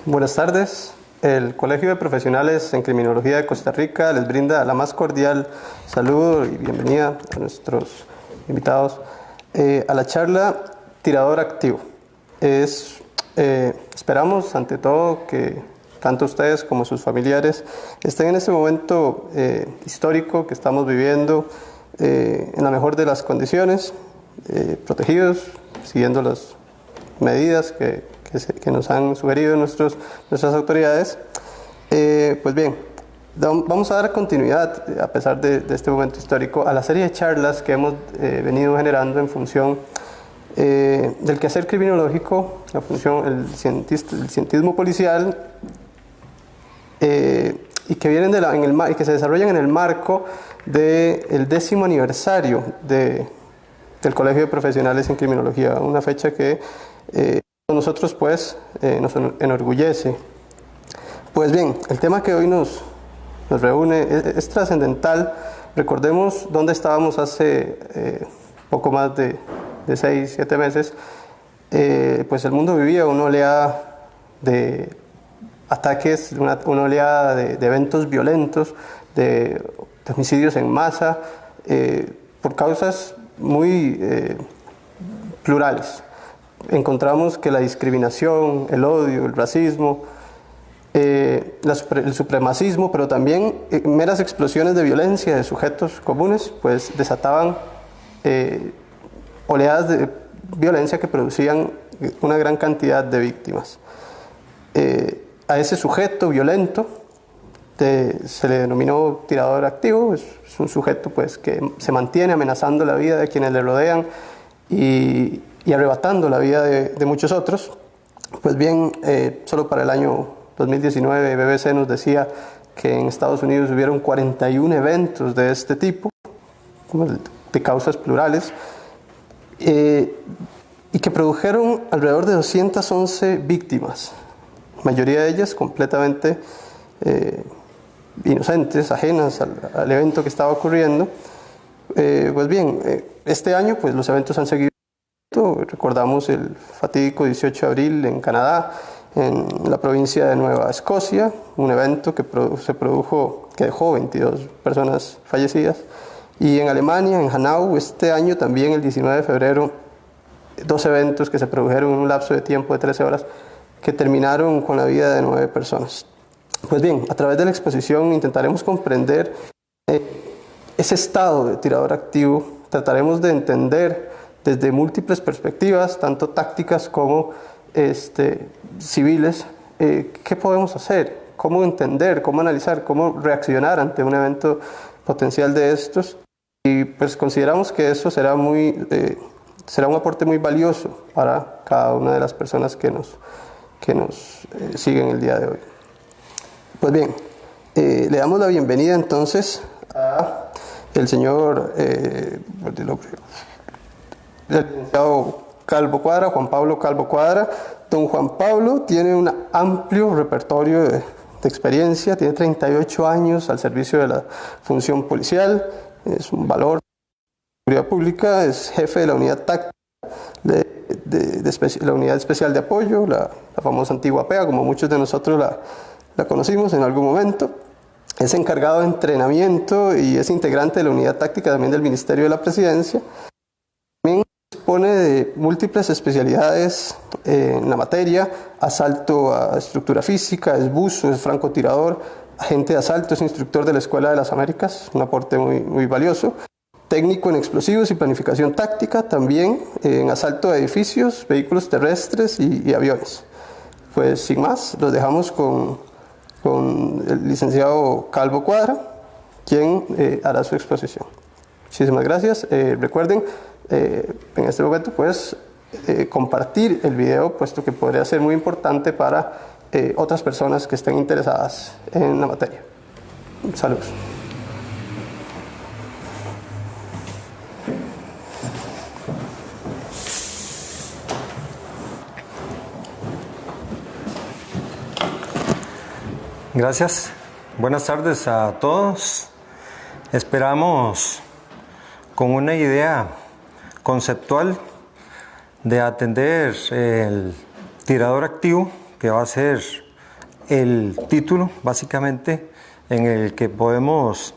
Buenas tardes. El Colegio de Profesionales en Criminología de Costa Rica les brinda la más cordial saludo y bienvenida a nuestros invitados a la charla Tirador Activo. Esperamos ante todo que tanto ustedes como sus familiares estén en este momento histórico que estamos viviendo en la mejor de las condiciones, protegidos, siguiendo las medidas que nos han sugerido nuestras autoridades. Pues bien, vamos a dar continuidad, a pesar de este momento histórico, a la serie de charlas que hemos venido generando en función del quehacer criminológico, la función, el cientismo policial, y que vienen y que se desarrollan en el marco del 10º aniversario del Colegio de Profesionales en Criminología, una fecha que nosotros pues nos enorgullece. Pues bien, el tema que hoy nos reúne es trascendental. Recordemos dónde estábamos hace poco más de 6-7 meses. Pues el mundo vivía una oleada de ataques, una oleada de eventos violentos, de homicidios en masa, por causas muy plurales. Encontramos que la discriminación, el odio, el racismo, el supremacismo, pero también meras explosiones de violencia de sujetos comunes, pues desataban oleadas de violencia que producían una gran cantidad de víctimas. A ese sujeto violento se le denominó tirador activo. Es un sujeto pues, que se mantiene amenazando la vida de quienes le rodean y arrebatando la vida de muchos otros. Pues bien, solo para el año 2019 BBC nos decía que en Estados Unidos hubieron 41 eventos de este tipo, de causas plurales, y que produjeron alrededor de 211 víctimas, la mayoría de ellas completamente inocentes, ajenas al evento que estaba ocurriendo. Pues bien, este año pues, los eventos han seguido. Recordamos el fatídico 18 de abril en Canadá, en la provincia de Nueva Escocia, un evento que se produjo, que dejó 22 personas fallecidas. Y en Alemania, en Hanau, este año también, el 19 de febrero, 2 eventos que se produjeron en un lapso de tiempo de 13 horas, que terminaron con la vida de 9 personas. Pues bien, a través de la exposición intentaremos comprender ese estado de tirador activo, trataremos de entender desde múltiples perspectivas, tanto tácticas como civiles, qué podemos hacer, cómo entender, cómo analizar, cómo reaccionar ante un evento potencial de estos. Y pues consideramos que eso será un aporte muy valioso para cada una de las personas que nos siguen el día de hoy. Pues bien, le damos la bienvenida entonces a el señor el licenciado Calvo Cuadra, Juan Pablo Calvo Cuadra. Don Juan Pablo tiene un amplio repertorio de experiencia, tiene 38 años al servicio de la función policial, es un valor de la seguridad pública, es jefe de la unidad táctica de la unidad especial de apoyo, la famosa antigua PEA, como muchos de nosotros la conocimos en algún momento. Es encargado de entrenamiento y es integrante de la unidad táctica también del Ministerio de la Presidencia. También dispone de múltiples especialidades en la materia: asalto a estructura física, es buzo, es francotirador, agente de asalto, es instructor de la Escuela de las Américas, un aporte muy, muy valioso. Técnico en explosivos y planificación táctica, también en asalto a edificios, vehículos terrestres y aviones. Pues sin más, los dejamos con el licenciado Calvo Cuadra, quien hará su exposición. Muchísimas gracias. Recuerden, en este momento, pues, compartir el video, puesto que podría ser muy importante para otras personas que estén interesadas en la materia. Saludos. Gracias. Buenas tardes a todos. Esperamos con una idea conceptual de atender el tirador activo, que va a ser el título, básicamente, en el que podemos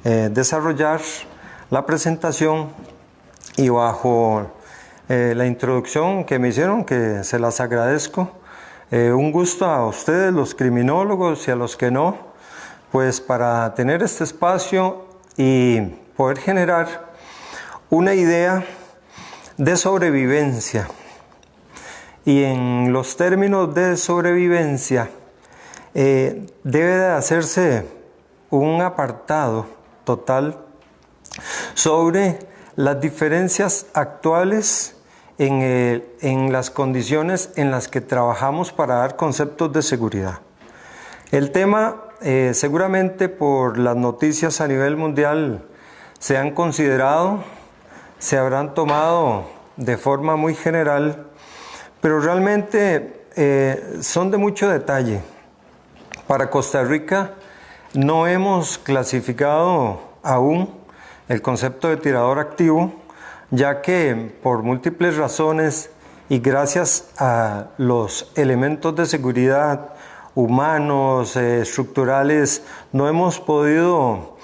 desarrollar la presentación, y bajo la introducción que me hicieron, que se las agradezco, un gusto a ustedes, los criminólogos, y a los que no, pues para tener este espacio y poder generar una idea de sobrevivencia. Y en los términos de sobrevivencia debe de hacerse un apartado total sobre las diferencias actuales en las condiciones en las que trabajamos para dar conceptos de seguridad. El tema, seguramente por las noticias a nivel mundial, se han considerado, se habrán tomado de forma muy general, pero realmente son de mucho detalle. Para Costa Rica no hemos clasificado aún el concepto de tirador activo, ya que por múltiples razones y gracias a los elementos de seguridad humanos, estructurales, no hemos podido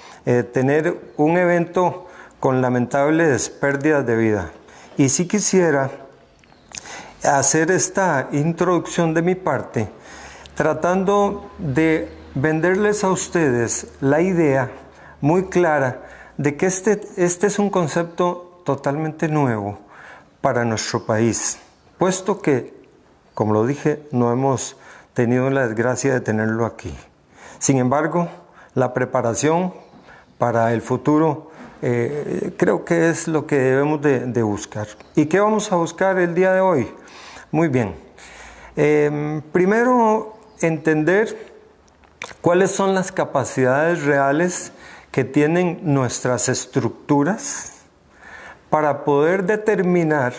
tener un evento con lamentables pérdidas de vida. Y sí quisiera hacer esta introducción de mi parte, tratando de venderles a ustedes la idea muy clara de que este es un concepto totalmente nuevo para nuestro país, puesto que, como lo dije, no hemos tenido la desgracia de tenerlo aquí. Sin embargo, la preparación para el futuro creo que es lo que debemos de buscar. ¿Y qué vamos a buscar el día de hoy? Muy bien. Primero, entender cuáles son las capacidades reales que tienen nuestras estructuras para poder determinar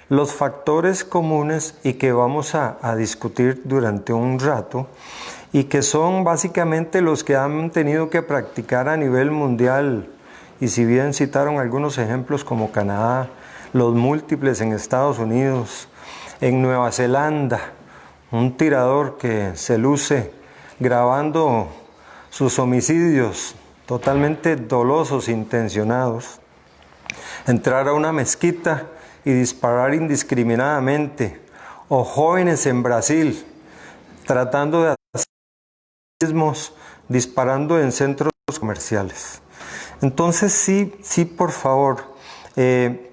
los factores comunes y que vamos a discutir durante un rato, y que son básicamente los que han tenido que practicar a nivel mundial. Y si bien citaron algunos ejemplos como Canadá, los múltiples en Estados Unidos, en Nueva Zelanda, un tirador que se luce grabando sus homicidios totalmente dolosos, intencionados, entrar a una mezquita y disparar indiscriminadamente, o jóvenes en Brasil tratando de hacer mismos, disparando en centros comerciales. Entonces sí, por favor,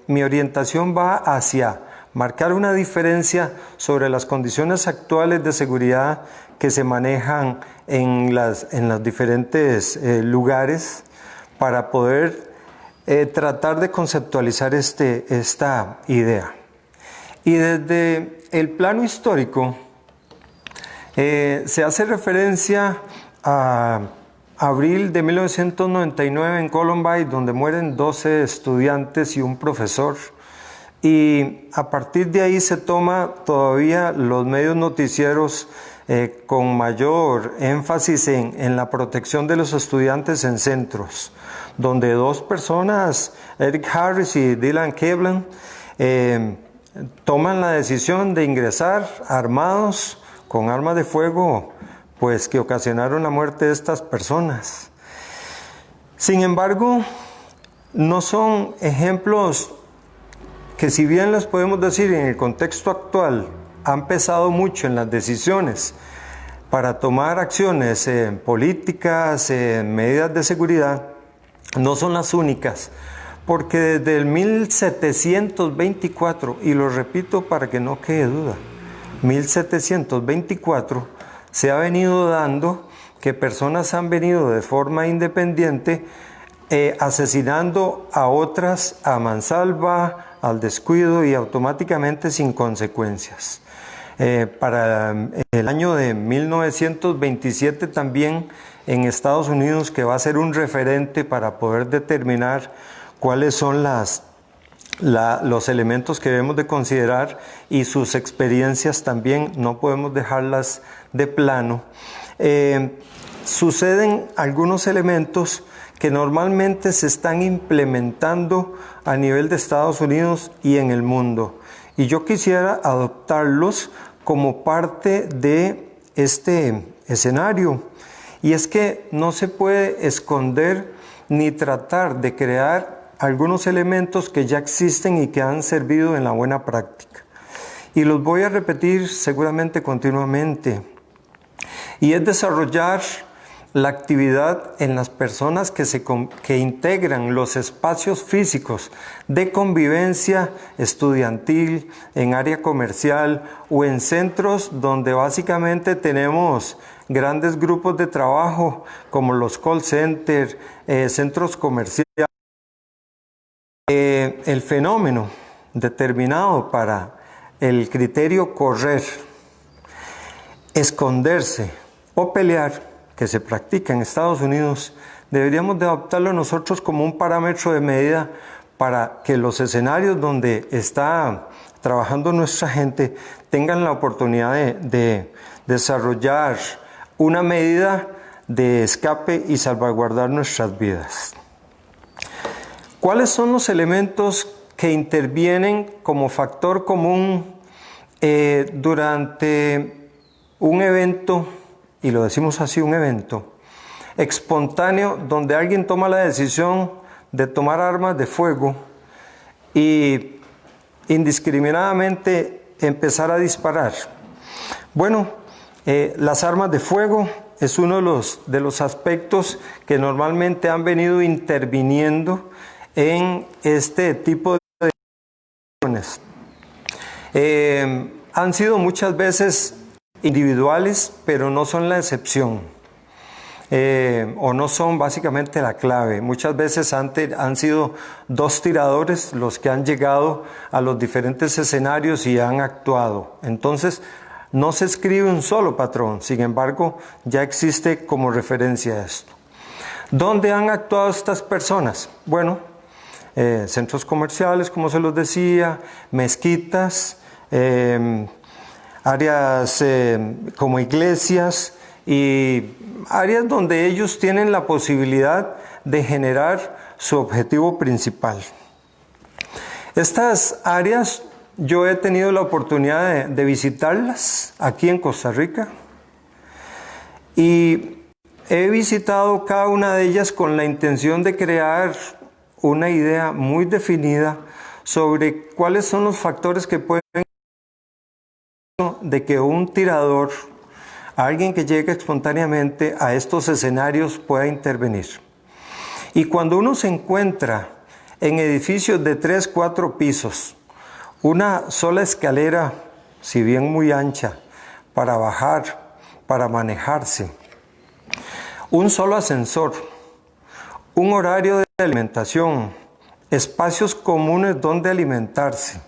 mi orientación va hacia marcar una diferencia sobre las condiciones actuales de seguridad que se manejan en los diferentes lugares, para poder tratar de conceptualizar esta idea. Y desde el plano histórico se hace referencia a abril de 1999 en Columbine, donde mueren 12 estudiantes y un profesor. Y a partir de ahí se toma todavía los medios noticieros con mayor énfasis en la protección de los estudiantes en centros, donde dos personas, Eric Harris y Dylan Kevlin, toman la decisión de ingresar armados con armas de fuego, pues que ocasionaron la muerte de estas personas. Sin embargo, no son ejemplos que, si bien les podemos decir en el contexto actual, han pesado mucho en las decisiones para tomar acciones políticas, medidas de seguridad, no son las únicas, porque desde el 1724, y lo repito para que no quede duda, 1724, se ha venido dando que personas han venido de forma independiente asesinando a otras a mansalva, al descuido y automáticamente sin consecuencias. Para el año de 1927 también en Estados Unidos, que va a ser un referente para poder determinar cuáles son los elementos que debemos de considerar, y sus experiencias también no podemos dejarlas de plano. Suceden algunos elementos que normalmente se están implementando a nivel de Estados Unidos y en el mundo, y yo quisiera adoptarlos como parte de este escenario, y es que no se puede esconder ni tratar de crear algunos elementos que ya existen y que han servido en la buena práctica. Y los voy a repetir seguramente continuamente. Y es desarrollar la actividad en las personas que integran los espacios físicos de convivencia estudiantil, en área comercial o en centros donde básicamente tenemos grandes grupos de trabajo como los call centers, centros comerciales. El fenómeno determinado para el criterio correr, esconderse o pelear que se practica en Estados Unidos, deberíamos de adoptarlo nosotros como un parámetro de medida para que los escenarios donde está trabajando nuestra gente tengan la oportunidad de desarrollar una medida de escape y salvaguardar nuestras vidas. ¿Cuáles son los elementos que intervienen como factor común durante un evento, y lo decimos así, un evento espontáneo donde alguien toma la decisión de tomar armas de fuego y indiscriminadamente empezar a disparar? Bueno, las armas de fuego es uno de los aspectos que normalmente han venido interviniendo en este tipo de acciones. Han sido muchas veces individuales, pero no son la excepción, o no son básicamente la clave. Muchas veces han sido dos tiradores los que han llegado a los diferentes escenarios y han actuado. Entonces, no se escribe un solo patrón, sin embargo, ya existe como referencia esto. ¿Dónde han actuado estas personas? Bueno, centros comerciales, como se los decía, mezquitas, áreas como iglesias y áreas donde ellos tienen la posibilidad de generar su objetivo principal. Estas áreas yo he tenido la oportunidad de visitarlas aquí en Costa Rica y he visitado cada una de ellas con la intención de crear una idea muy definida sobre cuáles son los factores que pueden de que un tirador, alguien que llegue espontáneamente a estos escenarios, pueda intervenir. Y cuando uno se encuentra en edificios de 3, 4 pisos, una sola escalera, si bien muy ancha, para bajar, para manejarse, un solo ascensor, un horario de alimentación, espacios comunes donde alimentarse,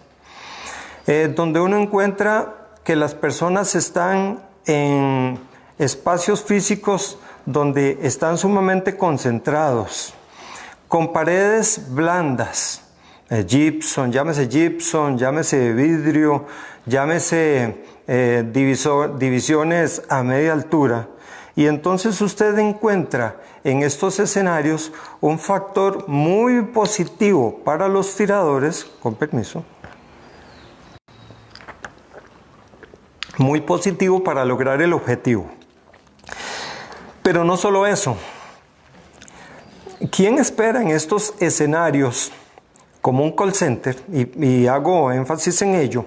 donde uno encuentra que las personas están en espacios físicos donde están sumamente concentrados, con paredes blandas, gypsum, llámese vidrio, llámese divisiones a media altura. Y entonces usted encuentra en estos escenarios un factor muy positivo para los tiradores, con permiso, muy positivo para lograr el objetivo. Pero no solo eso. ¿Quién espera en estos escenarios, como un call center, y hago énfasis en ello,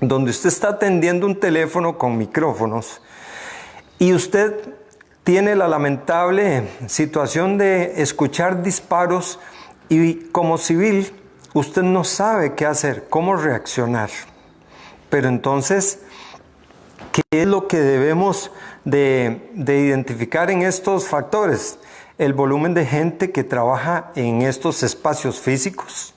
donde usted está atendiendo un teléfono con micrófonos y usted tiene la lamentable situación de escuchar disparos y como civil usted no sabe qué hacer, cómo reaccionar? Pero entonces, ¿qué es lo que debemos de identificar en estos factores? El volumen de gente que trabaja en estos espacios físicos.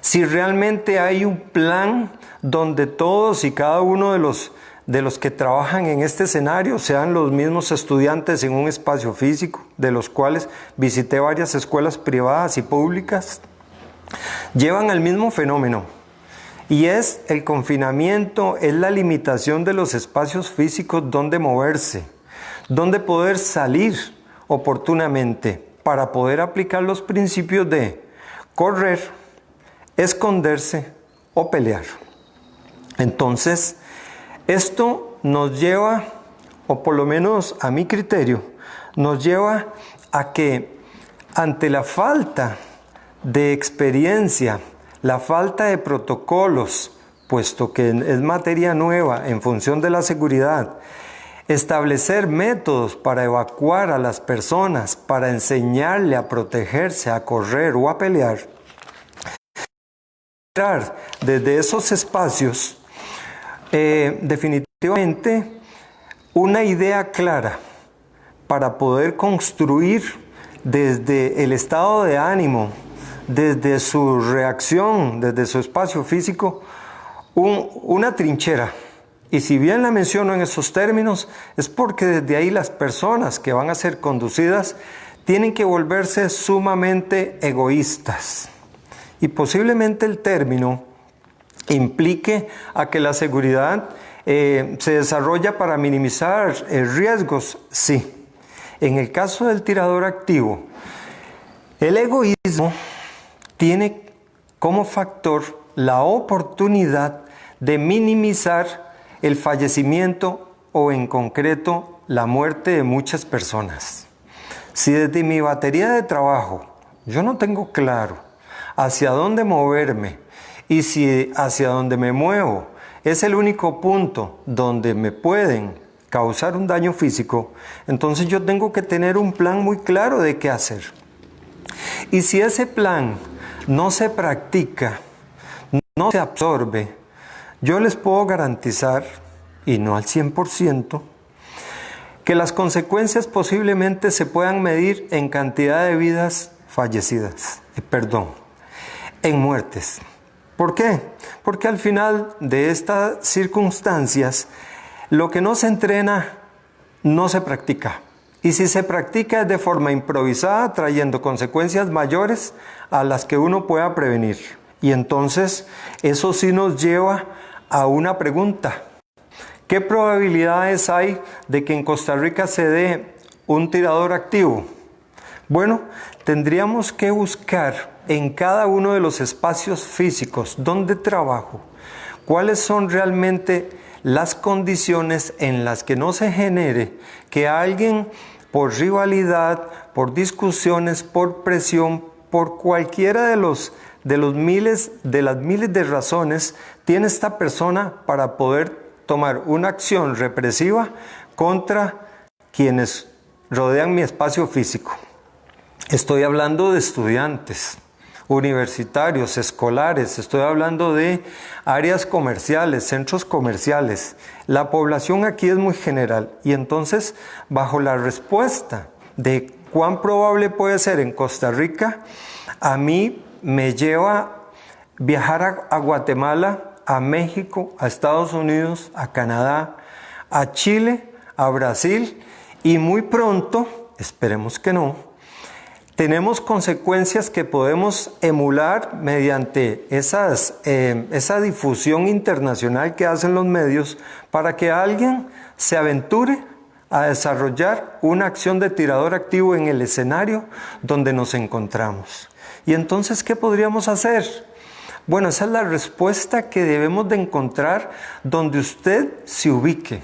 Si realmente hay un plan donde todos y cada uno de los que trabajan en este escenario sean los mismos estudiantes en un espacio físico, de los cuales visité varias escuelas privadas y públicas, llevan al mismo fenómeno. Y es el confinamiento, es la limitación de los espacios físicos donde moverse, donde poder salir oportunamente para poder aplicar los principios de correr, esconderse o pelear. Entonces, esto nos lleva o por lo menos a mi criterio, nos lleva a que ante la falta de experiencia, la falta de protocolos, puesto que es materia nueva en función de la seguridad, establecer métodos para evacuar a las personas, para enseñarle a protegerse, a correr o a pelear, desde esos espacios, definitivamente una idea clara para poder construir desde el estado de ánimo, desde su reacción, desde su espacio físico, una trinchera. Y si bien la menciono en esos términos, es porque desde ahí las personas que van a ser conducidas tienen que volverse sumamente egoístas. Y posiblemente el término implique a que la seguridad se desarrolla para minimizar riesgos, sí. En el caso del tirador activo, el egoísmo tiene como factor la oportunidad de minimizar el fallecimiento o en concreto la muerte de muchas personas. Si desde mi batería de trabajo yo no tengo claro hacia dónde moverme y si hacia donde me muevo es el único punto donde me pueden causar un daño físico, entonces yo tengo que tener un plan muy claro de qué hacer. Y si ese plan no se practica, no se absorbe, yo les puedo garantizar, y no al 100%, que las consecuencias posiblemente se puedan medir en cantidad de vidas fallecidas, en muertes. ¿Por qué? Porque al final de estas circunstancias, lo que no se entrena, no se practica. Y si se practica es de forma improvisada, trayendo consecuencias mayores a las que uno pueda prevenir. Y entonces, eso sí nos lleva a una pregunta. ¿Qué probabilidades hay de que en Costa Rica se dé un tirador activo? Bueno, tendríamos que buscar en cada uno de los espacios físicos donde trabajo cuáles son realmente las condiciones en las que no se genere que alguien por rivalidad, por discusiones, por presión, por cualquiera de las miles de razones tiene esta persona para poder tomar una acción represiva contra quienes rodean mi espacio físico. Estoy hablando de estudiantes, universitarios, escolares, estoy hablando de áreas comerciales, centros comerciales. La población aquí es muy general y entonces, bajo la respuesta de cuán probable puede ser en Costa Rica, a mí me lleva viajar a Guatemala, a México, a Estados Unidos, a Canadá, a Chile, a Brasil y muy pronto, esperemos que no, tenemos consecuencias que podemos emular mediante esa difusión internacional que hacen los medios para que alguien se aventure a desarrollar una acción de tirador activo en el escenario donde nos encontramos. Y entonces, ¿qué podríamos hacer? Bueno, esa es la respuesta que debemos de encontrar donde usted se ubique,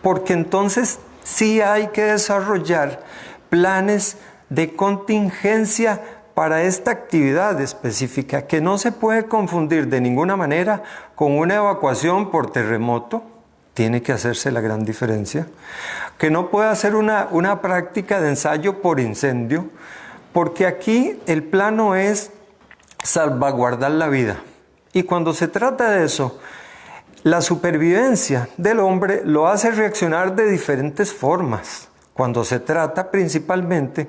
porque entonces sí hay que desarrollar planes de contingencia para esta actividad específica que no se puede confundir de ninguna manera con una evacuación por terremoto. Tiene que hacerse la gran diferencia. Que no puede hacer una práctica de ensayo por incendio, porque aquí el plano es salvaguardar la vida. Y cuando se trata de eso, la supervivencia del hombre lo hace reaccionar de diferentes formas, cuando se trata principalmente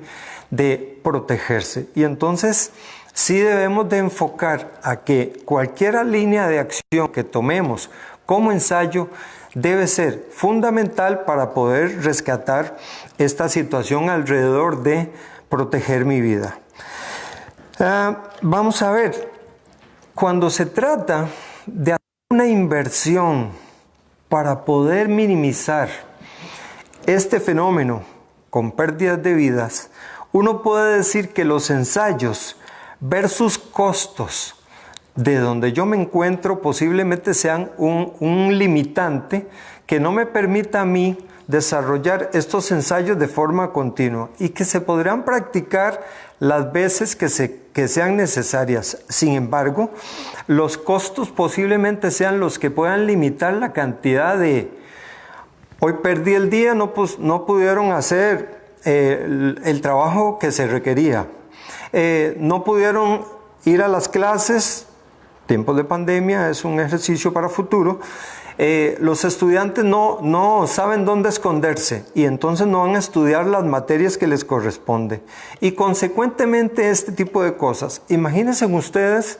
de protegerse. Y entonces sí debemos de enfocar a que cualquier línea de acción que tomemos como ensayo debe ser fundamental para poder rescatar esta situación alrededor de proteger mi vida. Vamos a ver, cuando se trata de hacer una inversión para poder minimizar este fenómeno con pérdidas de vidas, uno puede decir que los ensayos versus costos de donde yo me encuentro posiblemente sean un limitante que no me permita a mí desarrollar estos ensayos de forma continua y que se podrán practicar las veces que sean necesarias. Sin embargo, los costos posiblemente sean los que puedan limitar la cantidad de hoy perdí el día, no pudieron hacer el trabajo que se requería, no pudieron ir a las clases, tiempos de pandemia es un ejercicio para futuro. Los estudiantes no saben dónde esconderse y entonces no van a estudiar las materias que les corresponde. Y consecuentemente este tipo de cosas. Imagínense ustedes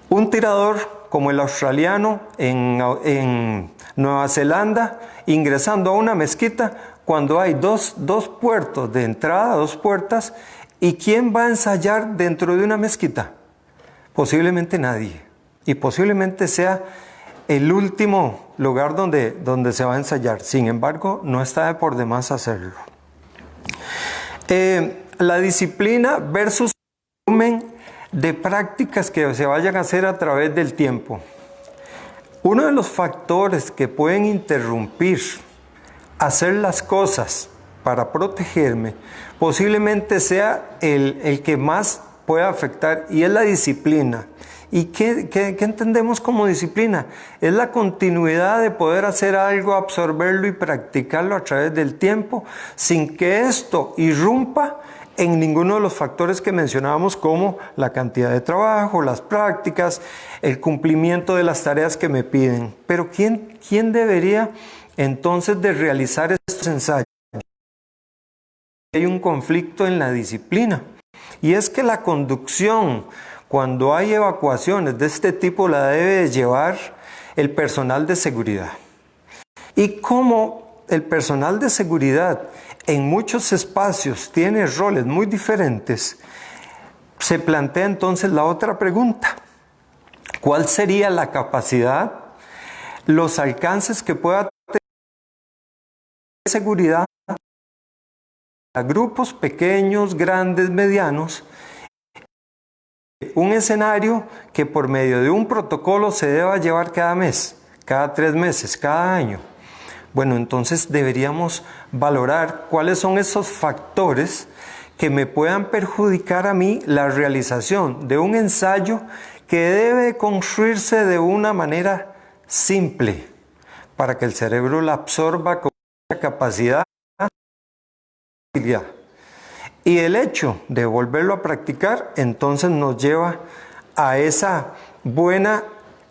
un tirador como el australiano en Nueva Zelanda ingresando a una mezquita cuando hay dos puertos de entrada, 2 puertas. ¿Y quién va a ensayar dentro de una mezquita? Posiblemente nadie. Y posiblemente sea el último lugar donde se va a ensayar. Sin embargo, no está de por demás hacerlo. La disciplina versus el volumen de prácticas que se vayan a hacer a través del tiempo. Uno de los factores que pueden interrumpir hacer las cosas para protegerme posiblemente sea el que más pueda afectar, y es la disciplina. ¿Y qué entendemos como disciplina? Es la continuidad de poder hacer algo, absorberlo y practicarlo a través del tiempo sin que esto irrumpa en ninguno de los factores que mencionábamos, como la cantidad de trabajo, las prácticas, el cumplimiento de las tareas que me piden. Pero ¿quién debería entonces de realizar estos ensayos? Hay un conflicto en la disciplina, y es que la conducción, cuando hay evacuaciones de este tipo, la debe llevar el personal de seguridad. Y como el personal de seguridad en muchos espacios tiene roles muy diferentes, se plantea entonces la otra pregunta: ¿cuál sería la capacidad, los alcances que pueda tener seguridad a grupos pequeños, grandes, medianos? Un escenario que por medio de un protocolo se deba llevar cada mes, cada 3 meses, cada año. Bueno, entonces deberíamos valorar cuáles son esos factores que me puedan perjudicar a mí la realización de un ensayo que debe construirse de una manera simple para que el cerebro la absorba con mucha capacidad. Y el hecho de volverlo a practicar entonces nos lleva a esa buena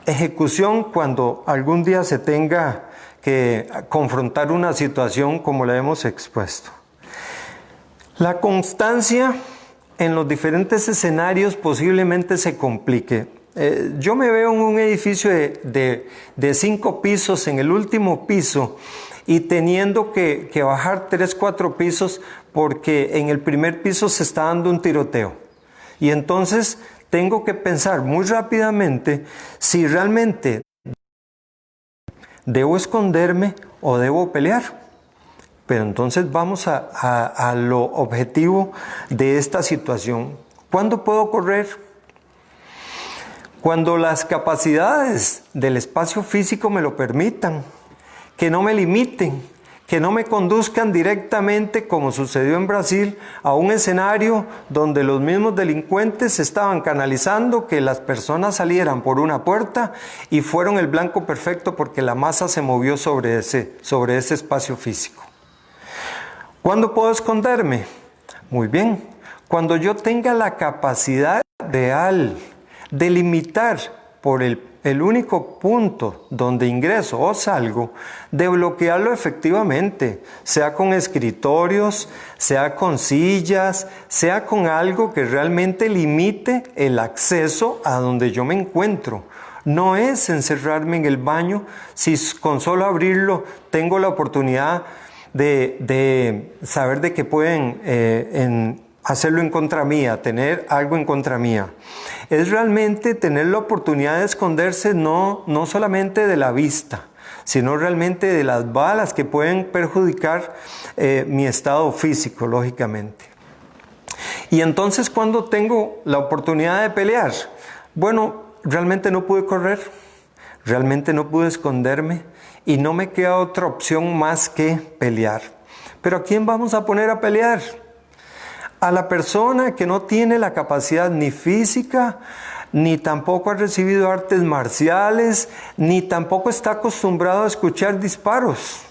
ejecución cuando algún día se tenga que confrontar una situación como la hemos expuesto. La constancia en los diferentes escenarios posiblemente se complique. Yo me veo en un edificio de 5 pisos, en el último piso, y teniendo que bajar 3, 4 pisos porque en el primer piso se está dando un tiroteo. Y entonces tengo que pensar muy rápidamente si realmente debo esconderme o debo pelear. Pero entonces vamos a lo objetivo de esta situación. ¿Cuándo puedo correr? Cuando las capacidades del espacio físico me lo permitan, que no me limiten, que no me conduzcan directamente, como sucedió en Brasil, a un escenario donde los mismos delincuentes estaban canalizando que las personas salieran por una puerta y fueron el blanco perfecto porque la masa se movió sobre ese espacio físico. ¿Cuándo puedo esconderme? Muy bien, cuando yo tenga la capacidad real de limitar por el único punto donde ingreso o salgo, de bloquearlo efectivamente, sea con escritorios, sea con sillas, sea con algo que realmente limite el acceso a donde yo me encuentro. No es encerrarme en el baño si con solo abrirlo tengo la oportunidad de saber de que pueden hacerlo en contra mía, tener algo en contra mía. Es realmente tener la oportunidad de esconderse no solamente de la vista, sino realmente de las balas que pueden perjudicar mi estado físico, lógicamente. Y entonces, ¿cuándo tengo la oportunidad de pelear? Bueno, realmente no pude correr, realmente no pude esconderme, y no me queda otra opción más que pelear. ¿Pero a quién vamos a poner a pelear? A la persona que no tiene la capacidad ni física, ni tampoco ha recibido artes marciales, ni tampoco está acostumbrado a escuchar disparos.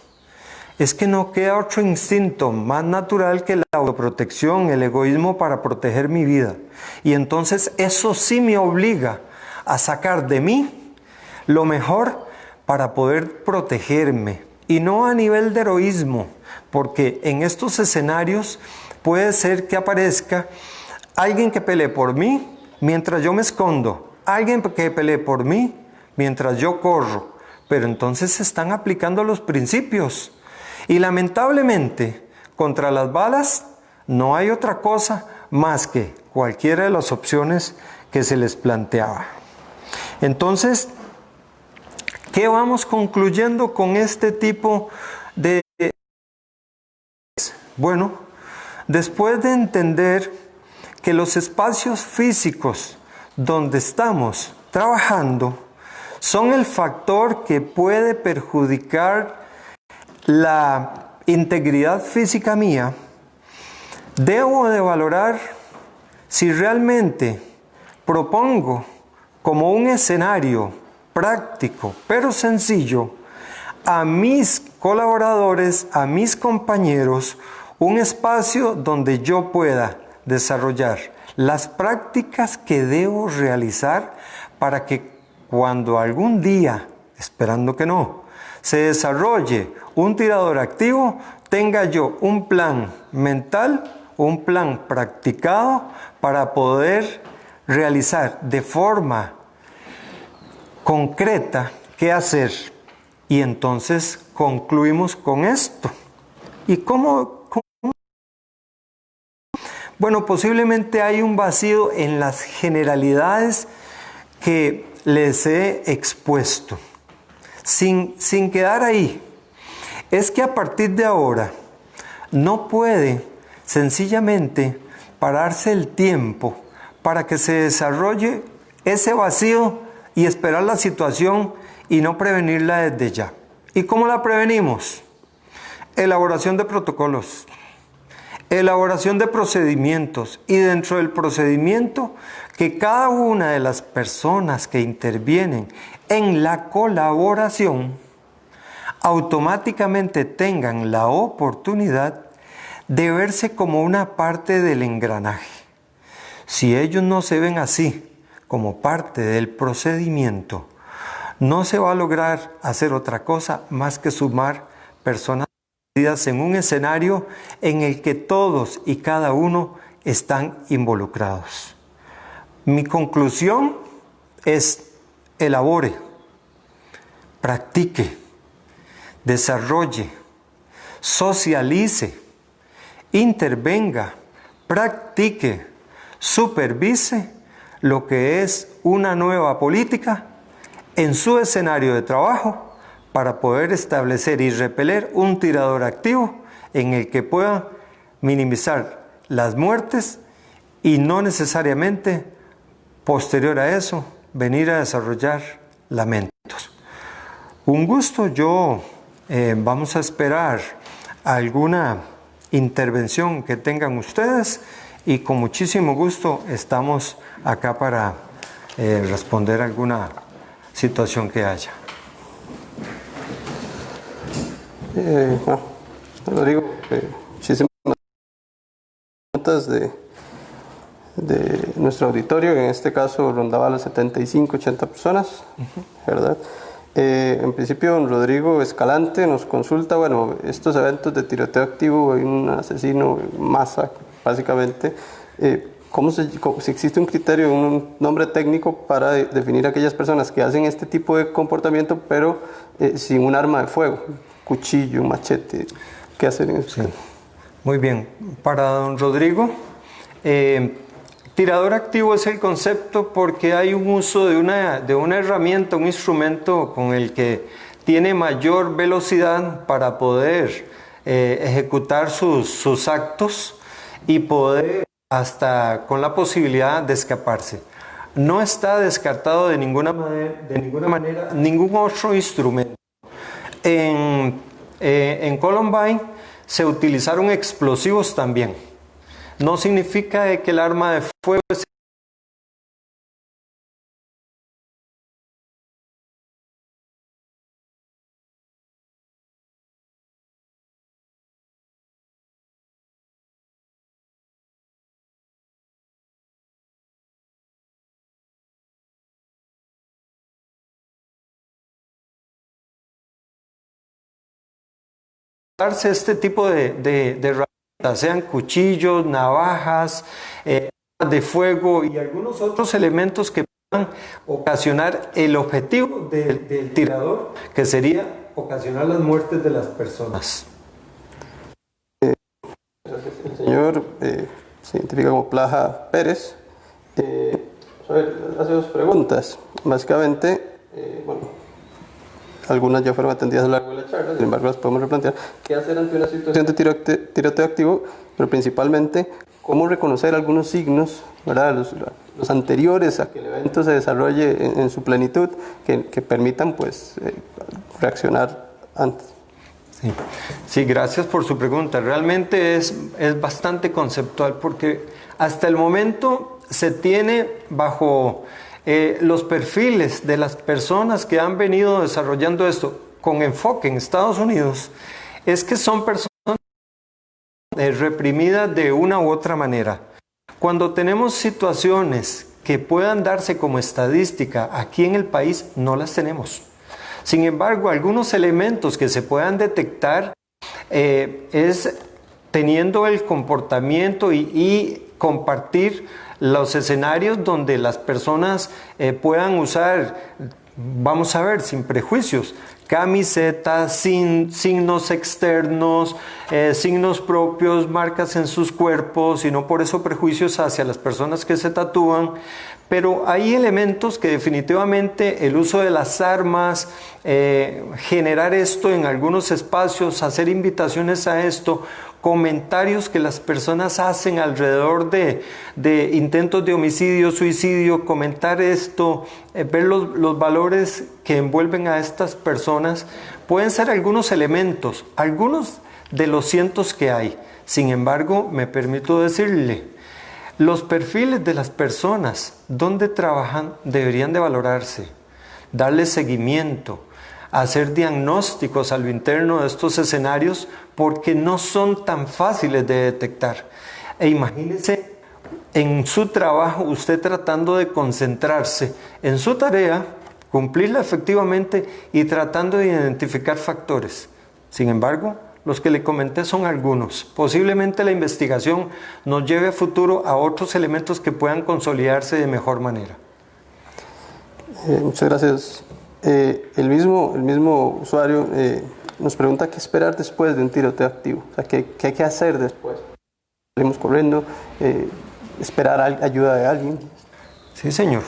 Es que no queda otro instinto más natural que la autoprotección, el egoísmo para proteger mi vida. Y entonces eso sí me obliga a sacar de mí lo mejor para poder protegerme. Y no a nivel de heroísmo, porque en estos escenarios puede ser que aparezca alguien que pelee por mí mientras yo me escondo, alguien que pelee por mí mientras yo corro, pero entonces se están aplicando los principios. Y lamentablemente, contra las balas no hay otra cosa más que cualquiera de las opciones que se les planteaba. Entonces, ¿qué vamos concluyendo con este tipo de... Bueno, después de entender que los espacios físicos donde estamos trabajando son el factor que puede perjudicar la integridad física mía, debo de valorar si realmente propongo como un escenario práctico pero sencillo a mis colaboradores, a mis compañeros, un espacio donde yo pueda desarrollar las prácticas que debo realizar para que cuando algún día, esperando que no, se desarrolle un tirador activo, tenga yo un plan mental, un plan practicado para poder realizar de forma concreta qué hacer. Y entonces concluimos con esto. ¿Y cómo? Bueno, posiblemente hay un vacío en las generalidades que les he expuesto. Sin quedar ahí, es que a partir de ahora no puede sencillamente pararse el tiempo para que se desarrolle ese vacío y esperar la situación y no prevenirla desde ya. ¿Y cómo la prevenimos? Elaboración de protocolos, elaboración de procedimientos, y dentro del procedimiento que cada una de las personas que intervienen en la colaboración automáticamente tengan la oportunidad de verse como una parte del engranaje. Si ellos no se ven así, como parte del procedimiento, no se va a lograr hacer otra cosa más que sumar personas en un escenario en el que todos y cada uno están involucrados. Mi conclusión es: elabore, practique, desarrolle, socialice, intervenga, practique, supervise lo que es una nueva política en su escenario de trabajo para poder establecer y repeler un tirador activo en el que pueda minimizar las muertes y no necesariamente posterior a eso venir a desarrollar lamentos. Un gusto. Vamos a esperar alguna intervención que tengan ustedes y con muchísimo gusto estamos acá para responder alguna situación que haya. Rodrigo, muchísimas preguntas de nuestro auditorio, en este caso rondaba las 75, 80 personas, ¿verdad? En principio, don Rodrigo Escalante nos consulta, bueno, estos eventos de tiroteo activo, hay un asesino en masa, básicamente, si existe un criterio, un nombre técnico para definir a aquellas personas que hacen este tipo de comportamiento, pero sin un arma de fuego, cuchillo, machete, ¿qué hacer en eso? Sí. Muy bien, para don Rodrigo, tirador activo es el concepto porque hay un uso de una herramienta, un instrumento con el que tiene mayor velocidad para poder ejecutar sus actos y poder hasta con la posibilidad de escaparse. No está descartado de ninguna manera ningún otro instrumento. en Columbine se utilizaron explosivos también. No significa que el arma de fuego es este tipo de herramientas, sean cuchillos, navajas, armas de fuego y algunos otros elementos que puedan ocasionar el objetivo del tirador, que sería ocasionar las muertes de las personas. El señor se identifica como Plaja Pérez. Hace dos preguntas. Básicamente, bueno, algunas ya fueron atendidas a lo largo de la charla, sin embargo las podemos replantear. ¿Qué hacer ante una situación de tiroteo activo? Pero principalmente, ¿cómo reconocer algunos signos, ¿verdad? Los anteriores a que el evento se desarrolle en su plenitud, que permitan pues, reaccionar antes? Sí, gracias por su pregunta. Realmente es bastante conceptual porque hasta el momento se tiene bajo los perfiles de las personas que han venido desarrollando esto con enfoque en Estados Unidos, es que son personas reprimidas de una u otra manera. Cuando tenemos situaciones que puedan darse como estadística aquí en el país, no las tenemos. Sin embargo, algunos elementos que se puedan detectar es teniendo el comportamiento y compartir los escenarios donde las personas puedan usar, vamos a ver, sin prejuicios, camisetas, signos externos, signos propios, marcas en sus cuerpos, y no por eso prejuicios hacia las personas que se tatúan. Pero hay elementos que definitivamente el uso de las armas, generar esto en algunos espacios, hacer invitaciones a esto, comentarios que las personas hacen alrededor de intentos de homicidio, suicidio, comentar esto, ver los valores que envuelven a estas personas, pueden ser algunos elementos, algunos de los cientos que hay. Sin embargo, me permito decirle, los perfiles de las personas donde trabajan deberían de valorarse, darle seguimiento, hacer diagnósticos a lo interno de estos escenarios porque no son tan fáciles de detectar. E imagínese en su trabajo usted tratando de concentrarse en su tarea, cumplirla efectivamente y tratando de identificar factores. Sin embargo, los que le comenté son algunos. Posiblemente la investigación nos lleve a futuro a otros elementos que puedan consolidarse de mejor manera. Muchas gracias. El mismo usuario nos pregunta qué esperar después de un tiroteo activo. O sea, ¿qué hay que hacer después? Salimos corriendo, esperar ayuda de alguien. Sí, señor.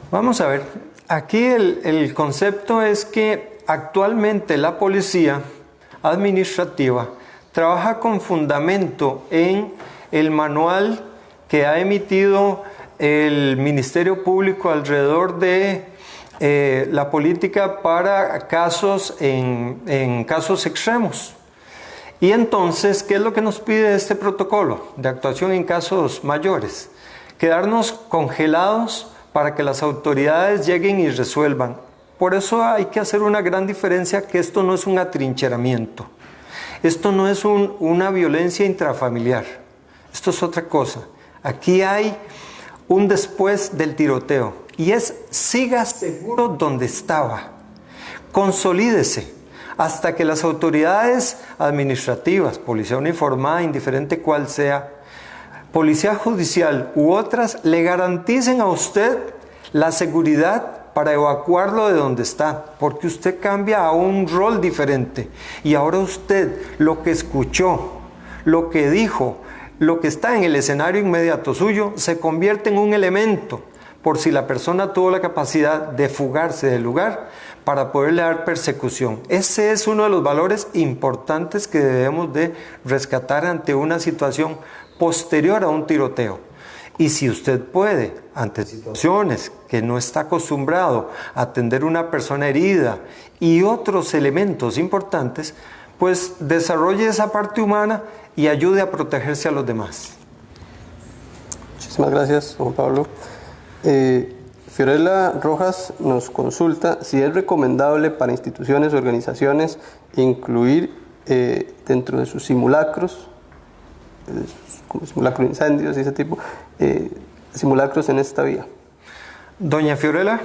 Vamos a ver. Aquí el concepto es que actualmente la policía administrativa trabaja con fundamento en el manual que ha emitido el Ministerio Público alrededor de la política para casos en casos extremos. Y entonces, ¿qué es lo que nos pide este protocolo de actuación en casos mayores? Quedarnos congelados para que las autoridades lleguen y resuelvan. Por eso hay que hacer una gran diferencia, que esto no es un atrincheramiento. Esto no es una violencia intrafamiliar. Esto es otra cosa. Aquí hay un después del tiroteo. Y es, siga seguro donde estaba. Consolídese hasta que las autoridades administrativas, policía uniformada, indiferente cual sea, policía judicial u otras, le garanticen a usted la seguridad para evacuarlo de donde está, porque usted cambia a un rol diferente y ahora usted lo que escuchó, lo que dijo, lo que está en el escenario inmediato suyo se convierte en un elemento por si la persona tuvo la capacidad de fugarse del lugar para poderle dar persecución. Ese es uno de los valores importantes que debemos de rescatar ante una situación posterior a un tiroteo. Y si usted puede, ante situaciones que no está acostumbrado a atender una persona herida y otros elementos importantes, pues desarrolle esa parte humana y ayude a protegerse a los demás. Muchísimas gracias, Juan Pablo. Fiorella Rojas nos consulta si es recomendable para instituciones o organizaciones incluir dentro de sus simulacros, como simulacro de incendios y ese tipo, simulacros en esta vía. Doña Fiorella,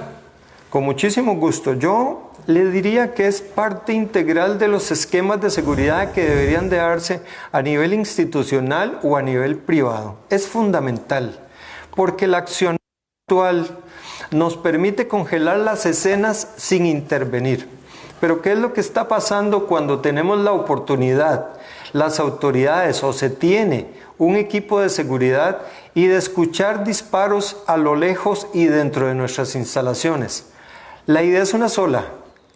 con muchísimo gusto. Yo le diría que es parte integral de los esquemas de seguridad que deberían de darse a nivel institucional o a nivel privado. Es fundamental, porque la acción actual nos permite congelar las escenas sin intervenir. Pero ¿qué es lo que está pasando cuando tenemos la oportunidad, las autoridades o se tiene un equipo de seguridad y de escuchar disparos a lo lejos y dentro de nuestras instalaciones? La idea es una sola,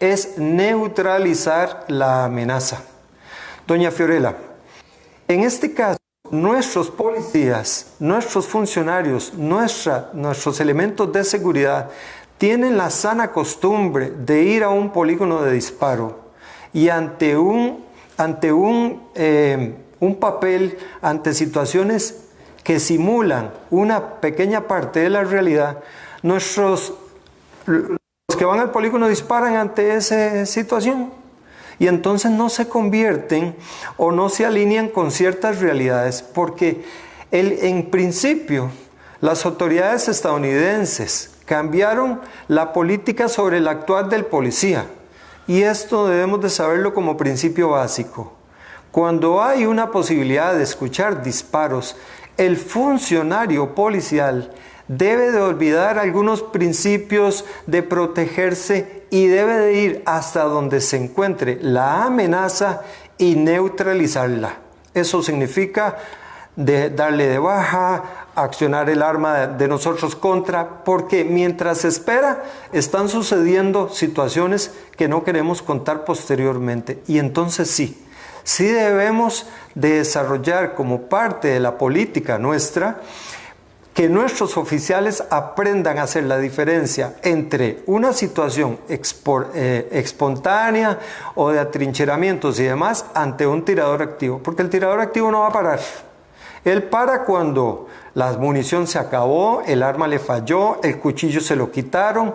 es neutralizar la amenaza. Doña Fiorella, en este caso, nuestros policías, nuestros funcionarios, nuestros elementos de seguridad tienen la sana costumbre de ir a un polígono de disparo y ante un papel, ante situaciones que simulan una pequeña parte de la realidad, los que van al polígono disparan ante esa situación y entonces no se convierten o no se alinean con ciertas realidades, porque en principio las autoridades estadounidenses cambiaron la política sobre el actuar del policía, y esto debemos de saberlo como principio básico. Cuando hay una posibilidad de escuchar disparos, el funcionario policial debe de olvidar algunos principios de protegerse y debe de ir hasta donde se encuentre la amenaza y neutralizarla. Eso significa darle de baja, accionar el arma de nosotros contra, porque mientras se espera están sucediendo situaciones que no queremos contar posteriormente. Y entonces sí debemos de desarrollar como parte de la política nuestra que nuestros oficiales aprendan a hacer la diferencia entre una situación espontánea o de atrincheramientos y demás ante un tirador activo, porque el tirador activo no va a parar. Él para cuando la munición se acabó, el arma le falló, el cuchillo se lo quitaron,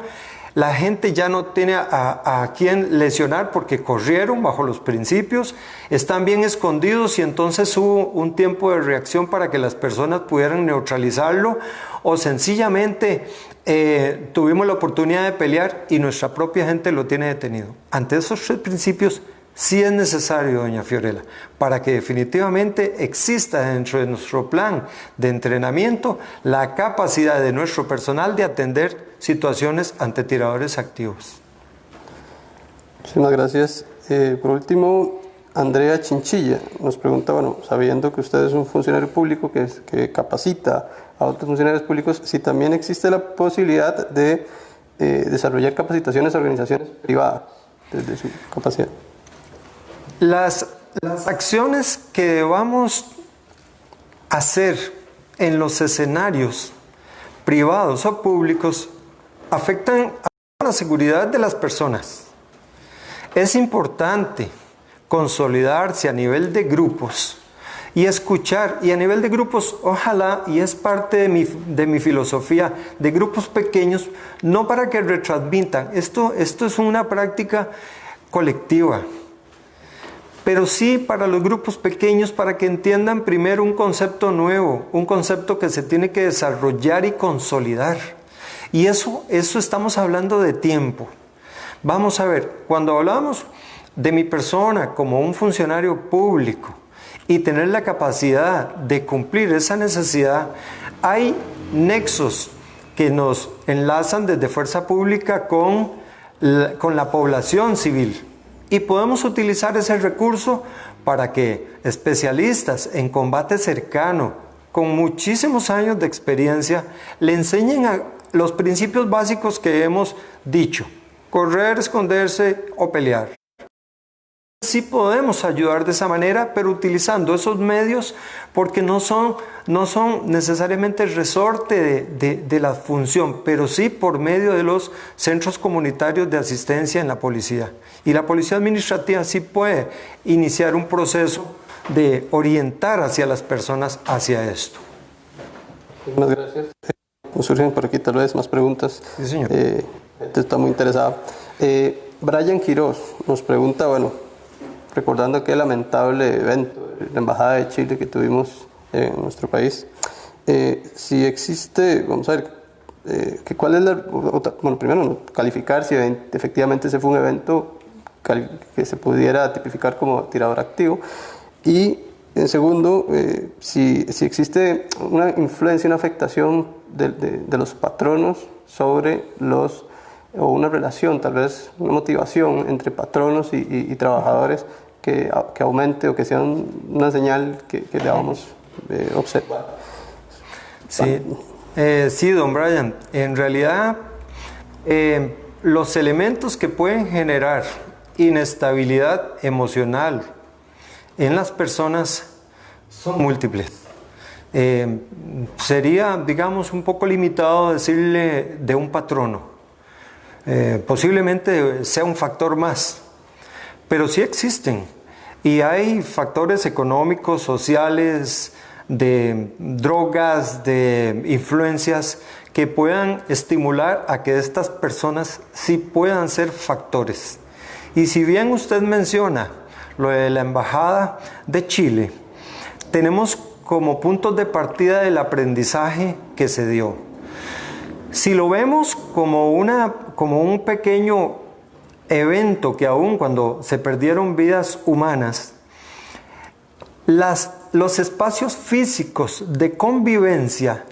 la gente ya no tiene a quién lesionar porque corrieron bajo los principios, están bien escondidos y entonces hubo un tiempo de reacción para que las personas pudieran neutralizarlo, o sencillamente tuvimos la oportunidad de pelear y nuestra propia gente lo tiene detenido. Ante esos tres principios sí es necesario, doña Fiorella, para que definitivamente exista dentro de nuestro plan de entrenamiento la capacidad de nuestro personal de atender situaciones ante tiradores activos. Muchísimas gracias. Por último, Andrea Chinchilla nos pregunta, bueno, sabiendo que usted es un funcionario público que capacita a otros funcionarios públicos, si también existe la posibilidad de desarrollar capacitaciones a organizaciones privadas desde su capacidad. Las acciones que debamos hacer en los escenarios privados o públicos afectan a la seguridad de las personas. Es importante consolidarse a nivel de grupos y escuchar, y a nivel de grupos, ojalá, y es parte de mi filosofía, de grupos pequeños, no para que retransmitan, esto es una práctica colectiva, pero sí para los grupos pequeños, para que entiendan primero un concepto nuevo, un concepto que se tiene que desarrollar y consolidar. Y eso estamos hablando de tiempo. Vamos a ver, cuando hablamos de mi persona como un funcionario público y tener la capacidad de cumplir esa necesidad, hay nexos que nos enlazan desde fuerza pública con la población civil. Y podemos utilizar ese recurso para que especialistas en combate cercano, con muchísimos años de experiencia, le enseñen los principios básicos que hemos dicho: correr, esconderse o pelear. sí podemos ayudar de esa manera, pero utilizando esos medios, porque no son necesariamente el resorte de la función, pero sí por medio de los centros comunitarios de asistencia en la policía. Y la policía administrativa sí puede iniciar un proceso de orientar hacia las personas hacia esto. Muchas gracias. Nos surgen por aquí tal vez más preguntas. Sí, señor. Gente está muy interesada. Brian Quiroz nos pregunta, bueno, recordando aquel lamentable evento de la Embajada de Chile que tuvimos en nuestro país, si existe, vamos a ver, ¿cuál es bueno, primero, calificar si efectivamente ese fue un evento que se pudiera tipificar como tirador activo, y en segundo, si existe una influencia, una afectación de los patronos sobre o una relación, tal vez una motivación entre patronos y trabajadores que aumente o que sea una señal que debamos observar. Sí, sí, don Brian. En realidad, los elementos que pueden generar inestabilidad emocional en las personas son múltiples. Sería, digamos, un poco limitado decirle de un patrono. Posiblemente sea un factor más, pero sí existen. Y hay factores económicos, sociales, de drogas, de influencias que puedan estimular a que estas personas sí puedan ser factores. Y si bien usted menciona lo de la Embajada de Chile, tenemos como puntos de partida del aprendizaje que se dio. Si lo vemos como un pequeño evento que aún cuando se perdieron vidas humanas, los espacios físicos de convivencia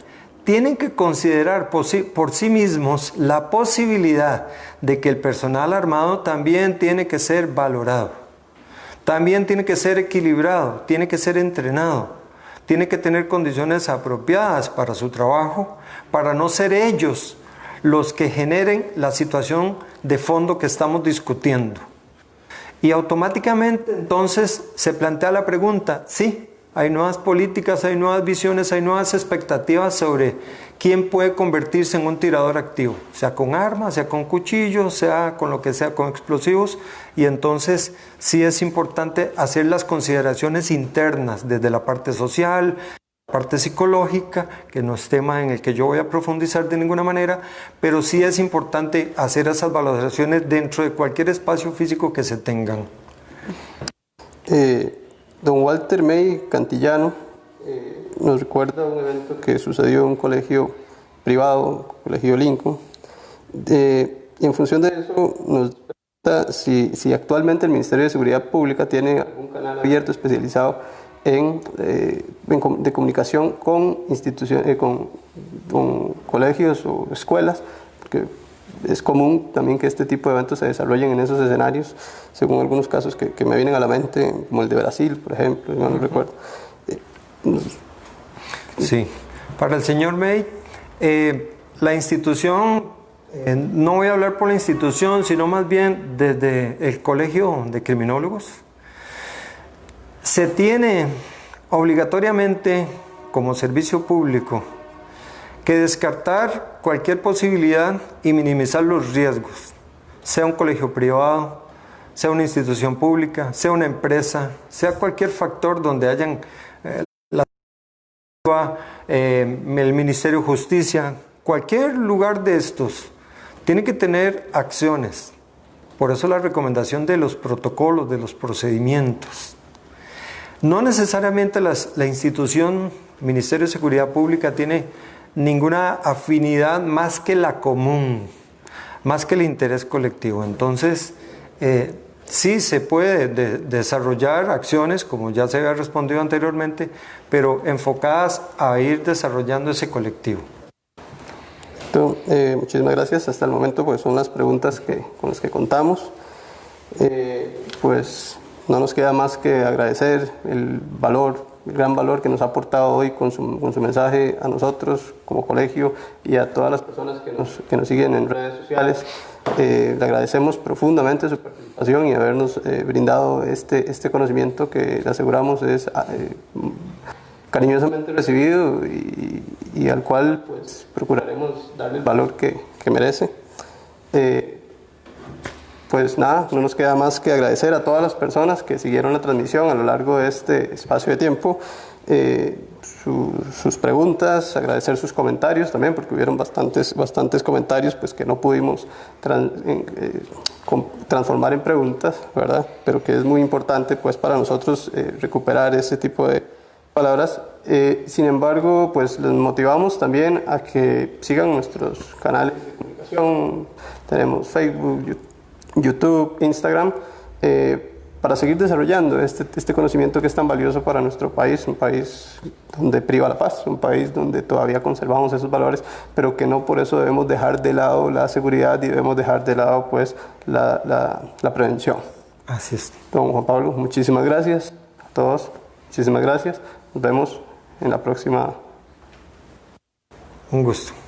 tienen que considerar por sí mismos la posibilidad de que el personal armado también tiene que ser valorado, también tiene que ser equilibrado, tiene que ser entrenado, tiene que tener condiciones apropiadas para su trabajo, para no ser ellos los que generen la situación de fondo que estamos discutiendo. Y automáticamente entonces se plantea la pregunta, sí, hay nuevas políticas, hay nuevas visiones, hay nuevas expectativas sobre quién puede convertirse en un tirador activo, sea con armas, sea con cuchillos, sea con lo que sea, con explosivos, y entonces sí es importante hacer las consideraciones internas desde la parte social, parte psicológica, que no es tema en el que yo voy a profundizar de ninguna manera, pero sí es importante hacer esas valoraciones dentro de cualquier espacio físico que se tengan. Don Walter May Cantillano nos recuerda un evento que sucedió en un colegio privado, Colegio Lincoln, y en función de eso nos pregunta si actualmente el Ministerio de Seguridad Pública tiene algún canal abierto especializado de comunicación con instituciones, con colegios o escuelas, porque es común también que este tipo de eventos se desarrollen en esos escenarios, según algunos casos que me vienen a la mente, como el de Brasil, por ejemplo, no recuerdo. Sí, para el señor May, la institución, no voy a hablar por la institución, sino más bien desde el Colegio de Criminólogos, se tiene obligatoriamente como servicio público que descartar cualquier posibilidad y minimizar los riesgos, sea un colegio privado, sea una institución pública, sea una empresa, sea cualquier factor donde hayan el Ministerio de Justicia, cualquier lugar de estos, tiene que tener acciones. Por eso la recomendación de los protocolos, de los procedimientos. No necesariamente la institución Ministerio de Seguridad Pública tiene ninguna afinidad más que la común, más que el interés colectivo. Entonces, sí se puede desarrollar acciones, como ya se había respondido anteriormente, pero enfocadas a ir desarrollando ese colectivo. Muchísimas gracias. Hasta el momento pues son las preguntas con las que contamos. Pues no nos queda más que agradecer el valor el gran valor que nos ha aportado hoy con su mensaje a nosotros como colegio y a todas las personas que nos siguen en redes sociales. Le agradecemos profundamente su participación y habernos brindado este conocimiento que le aseguramos es cariñosamente recibido y al cual pues procuraremos darle el valor que merece. Pues nada, no nos queda más que agradecer a todas las personas que siguieron la transmisión a lo largo de este espacio de tiempo, sus preguntas, agradecer sus comentarios también, porque hubieron bastantes comentarios pues, que no pudimos transformar en preguntas, ¿verdad? Pero que es muy importante pues, para nosotros recuperar ese tipo de palabras. Sin embargo, pues les motivamos también a que sigan nuestros canales de comunicación. Tenemos Facebook, YouTube, Instagram, para seguir desarrollando este conocimiento que es tan valioso para nuestro país, un país donde priva la paz, un país donde todavía conservamos esos valores, pero que no por eso debemos dejar de lado la seguridad y debemos dejar de lado pues la prevención. Así es. Don Juan Pablo, muchísimas gracias a todos, muchísimas gracias, nos vemos en la próxima. Un gusto.